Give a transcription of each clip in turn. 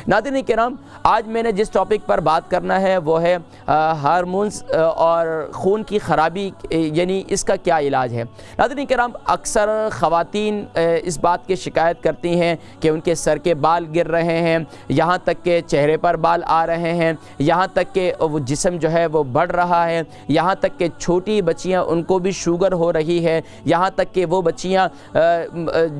ناظرین کرام، آج میں نے جس ٹاپک پر بات کرنا ہے وہ ہے ہارمونز اور خون کی خرابی، یعنی اس کا کیا علاج ہے۔ ناظرین کرام، اکثر خواتین اس بات کی شکایت کرتی ہیں کہ ان کے سر کے بال گر رہے ہیں، یہاں تک کہ چہرے پر بال آ رہے ہیں، یہاں تک کہ وہ جسم جو ہے وہ بڑھ رہا ہے، یہاں تک کہ چھوٹی بچیاں ان کو بھی شوگر ہو رہی ہے، یہاں تک کہ وہ بچیاں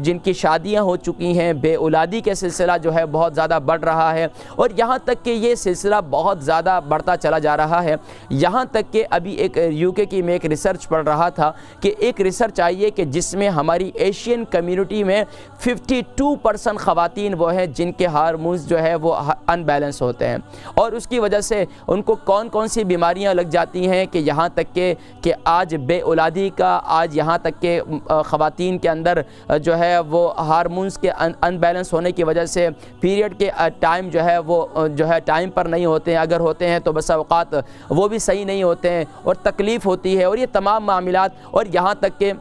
جن کی شادیاں ہو چکی ہیں، بے اولادی کے سلسلہ جو ہے بہت زیادہ بڑھ رہا ہے، اور یہاں تک کہ یہ سلسلہ بہت زیادہ بڑھتا چلا جا رہا ہے، یہاں تک کہ ابھی ایک UK کی میں ایک ریسرچ پڑھ رہا تھا کہ ایک ریسرچ آئی ہے کہ جس میں ہماری ایشین کمیونٹی میں 52% خواتین وہ ہیں جن کے ہارمونز جو ہے وہ ان بیلنس ہوتے ہیں، اور اس کی وجہ سے ان کو کون کون سی بیماریاں لگ جاتی ہیں کہ یہاں تک کہ آج بے اولادی کا، آج یہاں تک کہ خواتین کے اندر جو ہے وہ ہارمونز کے ان بیلنس ہونے کی وجہ سے پیریڈ کے ٹائم جو ہے وہ جو ہے ٹائم پر نہیں ہوتے ہیں، اگر ہوتے ہیں تو بسا اوقات وہ بھی صحیح نہیں ہوتے ہیں اور تکلیف ہوتی ہے، اور یہ تمام معاملات، اور یہاں تک کہ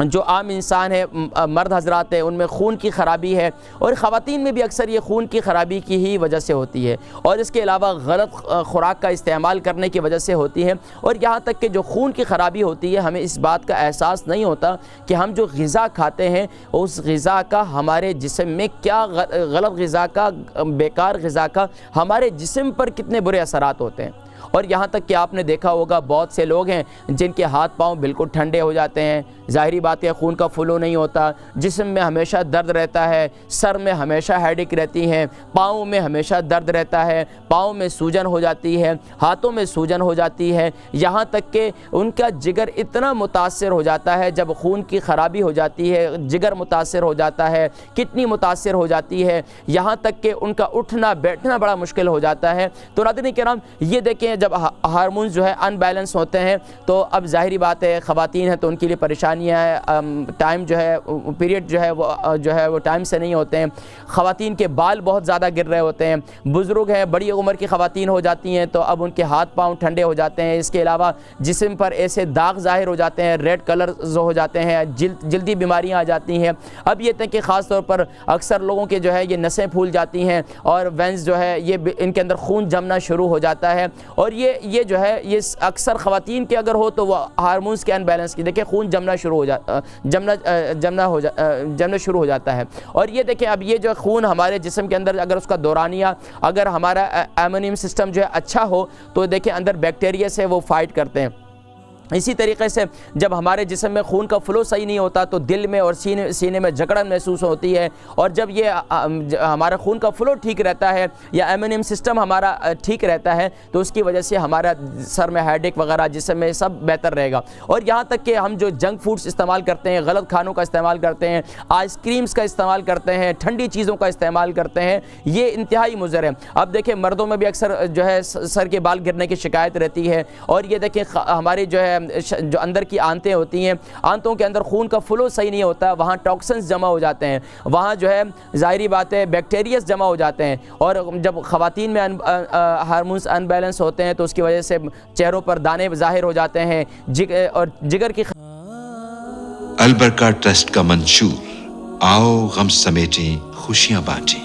جو عام انسان ہے، مرد حضرات ہیں، ان میں خون کی خرابی ہے، اور خواتین میں بھی اکثر یہ خون کی خرابی کی ہی وجہ سے ہوتی ہے، اور اس کے علاوہ غلط خوراک کا استعمال کرنے کی وجہ سے ہوتی ہے، اور یہاں تک کہ جو خون کی خرابی ہوتی ہے ہمیں اس بات کا احساس نہیں ہوتا کہ ہم جو غذا کھاتے ہیں اس غذا کا ہمارے جسم میں کیا غلط غذا کا، بیکار غذا کا ہمارے جسم پر کتنے برے اثرات ہوتے ہیں۔ اور یہاں تک کہ آپ نے دیکھا ہوگا بہت سے لوگ ہیں جن کے ہاتھ پاؤں بالکل ٹھنڈے ہو جاتے ہیں، ظاہری بات ہے خون کا فلو نہیں ہوتا، جسم میں ہمیشہ درد رہتا ہے، سر میں ہمیشہ ہیڈیک رہتی ہے، پاؤں میں ہمیشہ درد رہتا ہے، پاؤں میں سوجن ہو جاتی ہے، ہاتھوں میں سوجن ہو جاتی ہے، یہاں تک کہ ان کا جگر اتنا متاثر ہو جاتا ہے جب خون کی خرابی ہو جاتی ہے، جگر متاثر ہو جاتا ہے، کڈنی متاثر ہو جاتی ہے، یہاں تک کہ ان کا اٹھنا بیٹھنا بڑا مشکل ہو جاتا ہے۔ تو ناظرین کرام، یہ دیکھیں جب ہارمونز جو ہے ان بیلنس ہوتے ہیں تو اب ظاہری بات ہے خواتین ہیں تو ان کے لیے پریشانیاں ہیں، ٹائم جو ہے پیریڈ جو ہے وہ ٹائم سے نہیں ہوتے ہیں، خواتین کے بال بہت زیادہ گر رہے ہوتے ہیں، بزرگ ہیں، بڑی عمر کی خواتین ہو جاتی ہیں تو اب ان کے ہاتھ پاؤں ٹھنڈے ہو جاتے ہیں، اس کے علاوہ جسم پر ایسے داغ ظاہر ہو جاتے ہیں، ریڈ کلر ہو جاتے ہیں، جلدی بیماریاں آ جاتی ہیں۔ اب یہ کہ خاص طور پر اکثر لوگوں کے جو ہے یہ نسیں پھول جاتی ہیں اور وینز جو ہے یہ ان کے اندر خون جمنا شروع ہو جاتا ہے، اور یہ جو ہے یہ اکثر خواتین کے اگر ہو تو وہ ہارمونز کے ان بیلنس کی دیکھیں خون جمنا شروع ہو جاتا ہے، اور یہ دیکھیں اب یہ جو خون ہمارے جسم کے اندر اگر اس کا دورانیہ، اگر ہمارا ایمونیم سسٹم جو ہے اچھا ہو تو دیکھیں اندر بیکٹیریا سے وہ فائٹ کرتے ہیں۔ اسی طریقے سے جب ہمارے جسم میں خون کا فلو صحیح نہیں ہوتا تو دل میں اور سینے میں جکڑن محسوس ہوتی ہے، اور جب یہ ہمارا خون کا فلو ٹھیک رہتا ہے یا ایمونیم سسٹم ہمارا ٹھیک رہتا ہے تو اس کی وجہ سے ہمارا سر میں ہیڈیک وغیرہ جسم میں سب بہتر رہے گا۔ اور یہاں تک کہ ہم جو جنک فوڈز استعمال کرتے ہیں، غلط کھانوں کا استعمال کرتے ہیں، آئس کریمز کا استعمال کرتے ہیں، ٹھنڈی چیزوں کا استعمال کرتے ہیں، یہ انتہائی مضر ہے۔ اب دیکھیں مردوں میں بھی اکثر جو ہے سر کے بال گرنے کی شکایت رہتی ہے، اور یہ دیکھیں ہماری جو ہے جو اندر کی آنتیں ہوتی ہیں، آنتوں کے اندر خون کا فلو صحیح نہیں ہوتا، وہاں ٹاکسنز جمع ہو جاتے ہیں، وہاں جو ہے ظاہری بات ہے بیکٹیریاز جمع ہو جاتے ہیں، اور جب خواتین میں ہارمونز ان بیلنس ہوتے ہیں تو اس کی وجہ سے چہروں پر دانے ظاہر ہو جاتے ہیں، اور جگر کی البرکہ ٹرسٹ کا منشور آؤ غم سمیٹیں خوشیاں بانٹیں۔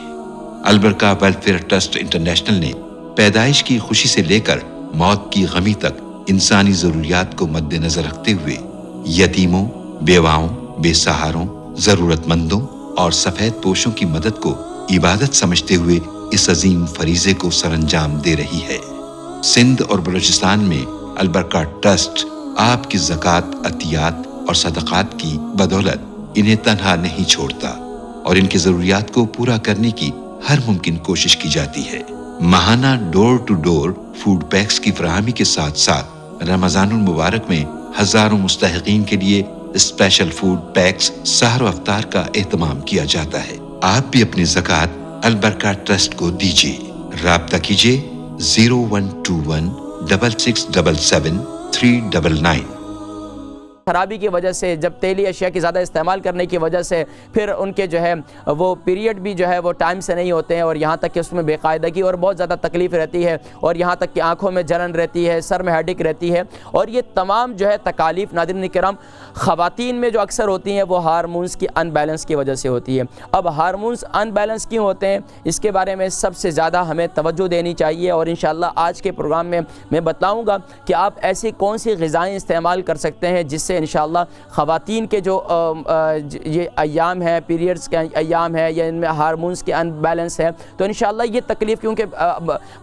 البرکہ ویلفیئر ٹرسٹ انٹرنیشنل نے پیدائش کی خوشی سے لے کر موت کی غمی تک انسانی ضروریات کو مد نظر رکھتے ہوئے یتیموں، بیواؤں، بے سہاروں، ضرورت مندوں اور سفید پوشوں کی مدد کو عبادت سمجھتے ہوئے اس عظیم فریضے کو سر انجام دے رہی ہے۔ سندھ اور بلوچستان میں البرکہ ٹرسٹ آپ کی زکوٰۃ، عطیات اور صدقات کی بدولت انہیں تنہا نہیں چھوڑتا، اور ان کی ضروریات کو پورا کرنے کی ہر ممکن کوشش کی جاتی ہے۔ ماہانہ ڈور ٹو ڈور فوڈ پیکس کی فراہمی کے ساتھ ساتھ رمضان المبارک میں ہزاروں مستحقین کے لیے اسپیشل فوڈ پیکس سحر و افطار کا اہتمام کیا جاتا ہے۔ آپ بھی اپنی زکوٰۃ البرکہ ٹرسٹ کو دیجیے۔ رابطہ کیجیے 0121 6677 399۔ خرابی کی وجہ سے، جب تیلی اشیاء کی زیادہ استعمال کرنے کی وجہ سے پھر ان کے جو ہے وہ پیریڈ بھی جو ہے وہ ٹائم سے نہیں ہوتے ہیں، اور یہاں تک کہ اس میں بے قاعدگی اور بہت زیادہ تکلیف رہتی ہے، اور یہاں تک کہ آنکھوں میں جلن رہتی ہے، سر میں ہیڈک رہتی ہے، اور یہ تمام جو ہے تکالیف ناظرین کرام خواتین میں جو اکثر ہوتی ہیں وہ ہارمونز کی ان بیلنس کی وجہ سے ہوتی ہے۔ اب ہارمونز ان بیلنس کیوں ہوتے ہیں اس کے بارے میں سب سے زیادہ ہمیں توجہ دینی چاہیے، اور انشاءاللہ آج کے پروگرام میں میں بتاؤں گا کہ آپ ایسی کون سی غذائیں استعمال کر سکتے ہیں جس سے انشاءاللہ خواتین کے جو یہ ایام ہیں، پیریڈز کے ایام ہیں، یا ان میں ہارمونز کے ان بیلنس ہے، تو انشاءاللہ یہ تکلیف، کیونکہ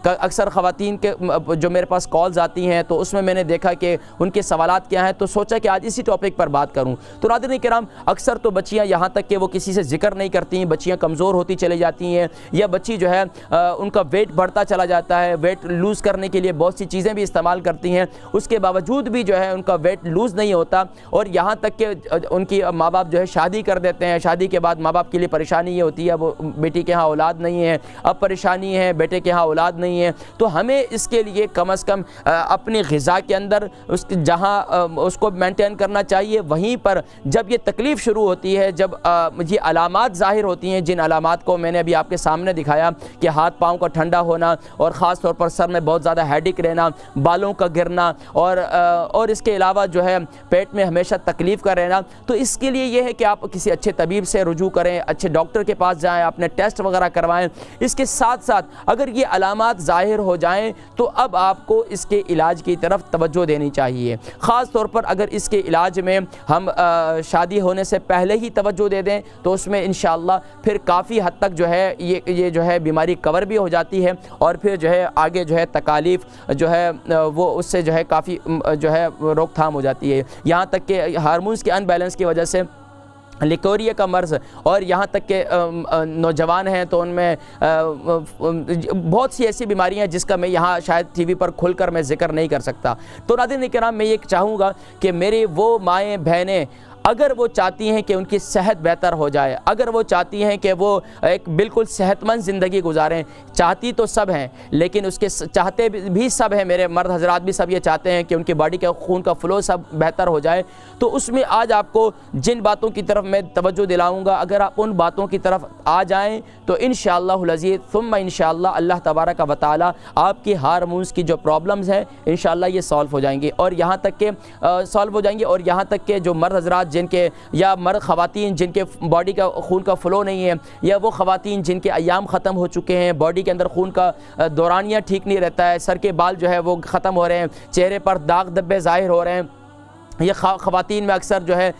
اکثر خواتین کے جو میرے پاس کالز آتی ہیں تو اس میں نے دیکھا کہ ان کے سوالات کیا ہیں، تو سوچا کہ آج اسی ٹاپک پر بات کروں۔ تو ناظرین کرام اکثر تو بچیاں یہاں تک کہ وہ کسی سے ذکر نہیں کرتی ہیں، بچیاں کمزور ہوتی چلی جاتی ہیں، یا بچی جو ہے ان کا ویٹ بڑھتا چلا جاتا ہے، ویٹ لوز کرنے کے لیے بہت سی چیزیں بھی استعمال کرتی ہیں، اس کے باوجود بھی جو ہے ان کا ویٹ لوز نہیں ہوتا، اور یہاں تک کہ ان کی ماں باپ جو ہے شادی کر دیتے ہیں، شادی کے بعد ماں باپ کے لیے پریشانی یہ ہوتی ہے اب بیٹی کے ہاں اولاد نہیں ہے، اب پریشانی ہے بیٹے کے ہاں اولاد نہیں ہے، تو ہمیں اس کے لیے کم از کم اپنی غذا کے اندر جہاں اس کو مینٹین کرنا چاہیے، وہیں پر جب یہ تکلیف شروع ہوتی ہے، جب یہ علامات ظاہر ہوتی ہیں، جن علامات کو میں نے ابھی آپ کے سامنے دکھایا کہ ہاتھ پاؤں کا ٹھنڈا ہونا، اور خاص طور پر سر میں بہت زیادہ ہیڈک رہنا، بالوں کا گرنا، اور اس کے علاوہ جو ہے پیٹ میں ہمیشہ تکلیف کا رہنا، تو اس کے لیے یہ ہے کہ آپ کسی اچھے طبیب سے رجوع کریں، اچھے ڈاکٹر کے پاس جائیں، اپنے ٹیسٹ وغیرہ کروائیں۔ اس کے ساتھ ساتھ اگر یہ علامات ظاہر ہو جائیں تو اب آپ کو اس کے علاج کی طرف توجہ دینی چاہیے، خاص طور پر اگر اس کے علاج میں ہم شادی ہونے سے پہلے ہی توجہ دے دیں تو اس میں انشاءاللہ پھر کافی حد تک جو ہے یہ جو ہے بیماری کور بھی ہو جاتی ہے، اور پھر جو ہے آگے جو ہے تکالیف جو ہے وہ اس سے جو ہے کافی جو ہے روک تھام ہو جاتی ہے، یہاں تک کہ ہارمونز کے ان بیلنس کی وجہ سے لیکوریا کا مرض، اور یہاں تک کہ نوجوان ہیں تو ان میں بہت سی ایسی بیماریاں ہیں جس کا میں یہاں شاید ٹی وی پر کھل کر میں ذکر نہیں کر سکتا۔ تو ناظرین کرام میں یہ چاہوں گا کہ میرے وہ مائیں بہنیں اگر وہ چاہتی ہیں کہ ان کی صحت بہتر ہو جائے، اگر وہ چاہتی ہیں کہ وہ ایک بالکل صحت مند زندگی گزاریں، چاہتی تو سب ہیں لیکن اس کے چاہتے بھی سب ہیں، میرے مرد حضرات بھی سب یہ چاہتے ہیں کہ ان کی باڈی کا خون کا فلو سب بہتر ہو جائے، تو اس میں آج آپ کو جن باتوں کی طرف میں توجہ دلاؤں گا، اگر آپ ان باتوں کی طرف آ جائیں تو انشاءاللہ العزیز ثم انشاءاللہ اللہ تبارک و تعالی آپ کی ہارمونز کی جو پرابلمز ہیں انشاءاللہ یہ سالو ہو جائیں گی، اور یہاں تک کہ سالو ہو جائیں گی، اور یہاں تک کہ جو مرد حضرات جن کے یا مرد خواتین جن کے باڈی کا خون کا فلو نہیں ہے، یا وہ خواتین جن کے ایام ختم ہو چکے ہیں، باڈی کے اندر خون کا دورانیہ ٹھیک نہیں رہتا ہے، سر کے بال جو ہے وہ ختم ہو رہے ہیں، چہرے پر داغ دھبے ظاہر ہو رہے ہیں، یہ خواتین میں اکثر جو ہے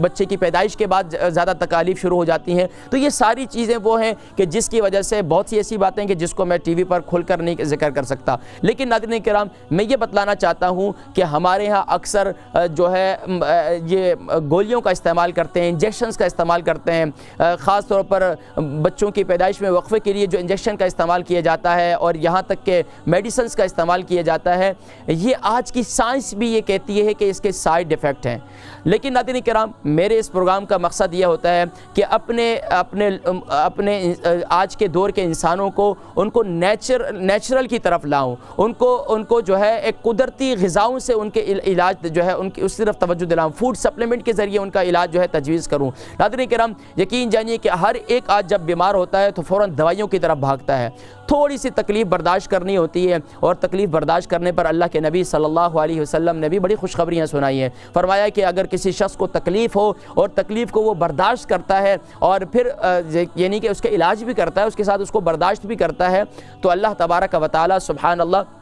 بچے کی پیدائش کے بعد زیادہ تکالیف شروع ہو جاتی ہیں، تو یہ ساری چیزیں وہ ہیں کہ جس کی وجہ سے بہت سی ایسی باتیں کہ جس کو میں ٹی وی پر کھل کر نہیں ذکر کر سکتا، لیکن ناظرین کرام میں یہ بتلانا چاہتا ہوں کہ ہمارے ہاں اکثر جو ہے یہ گولیوں کا استعمال کرتے ہیں، انجیکشنز کا استعمال کرتے ہیں، خاص طور پر بچوں کی پیدائش میں وقفے کے لیے جو انجیکشن کا استعمال کیا جاتا ہے، اور یہاں تک کہ میڈیسنز کا استعمال کیا جاتا ہے، یہ آج کی سائنس بھی یہ کہتی ہے کہ اس کے سائیڈ ایفیکٹ ہیں، لیکن ناظرین کرام میرے اس پروگرام کا مقصد یہ ہوتا ہے کہ اپنے آج کے دور کے انسانوں کو ان کو نیچرل کی طرف لاؤں، ان کو جو ہے ایک قدرتی غذاؤں سے ان کے علاج جو ہے ان کی اس طرف توجہ دلاؤں، فوڈ سپلیمنٹ کے ذریعے ان کا علاج جو ہے تجویز کروں۔ ناظرین کرام یقین جانیے کہ ہر ایک آج جب بیمار ہوتا ہے تو فوراً دوائیوں کی طرف بھاگتا ہے، تھوڑی سی تکلیف برداشت کرنی ہوتی ہے، اور تکلیف برداشت کرنے پر اللہ کے نبی صلی اللہ علیہ وسلم نے بھی بڑی خوشخبریاں سنائی ہیں، فرمایا کہ اگر کسی شخص کو تکلیف ہو اور تکلیف کو وہ برداشت کرتا ہے اور پھر یعنی کہ اس کا علاج بھی کرتا ہے، اس کے ساتھ اس کو برداشت بھی کرتا ہے، تو اللہ تبارک و تعالی سبحان اللہ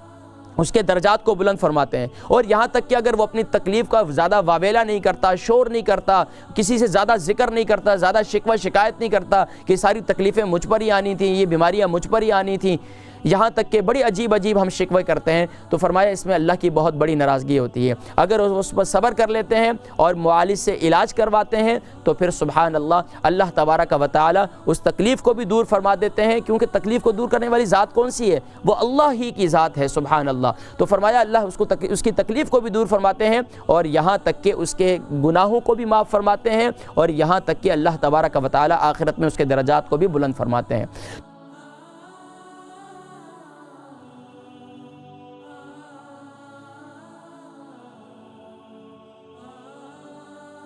اس کے درجات کو بلند فرماتے ہیں، اور یہاں تک کہ اگر وہ اپنی تکلیف کا زیادہ واویلا نہیں کرتا، شور نہیں کرتا، کسی سے زیادہ ذکر نہیں کرتا، زیادہ شکوہ شکایت نہیں کرتا کہ ساری تکلیفیں مجھ پر ہی آنی تھیں، یہ بیماریاں مجھ پر ہی آنی تھیں، یہاں تک کہ بڑی عجیب ہم شکوے کرتے ہیں، تو فرمایا اس میں اللہ کی بہت بڑی ناراضگی ہوتی ہے۔ اگر اس پر صبر کر لیتے ہیں اور معالج سے علاج کرواتے ہیں تو پھر سبحان اللہ اللہ تبارک و تعالی اس تکلیف کو بھی دور فرما دیتے ہیں، کیونکہ تکلیف کو دور کرنے والی ذات کون سی ہے؟ وہ اللہ ہی کی ذات ہے سبحان اللہ۔ تو فرمایا اللہ اس کی تکلیف کو بھی دور فرماتے ہیں، اور یہاں تک کہ اس کے گناہوں کو بھی معاف فرماتے ہیں، اور یہاں تک کہ اللہ تبارک و تعالی آخرت میں اس کے درجات کو بھی بلند فرماتے ہیں۔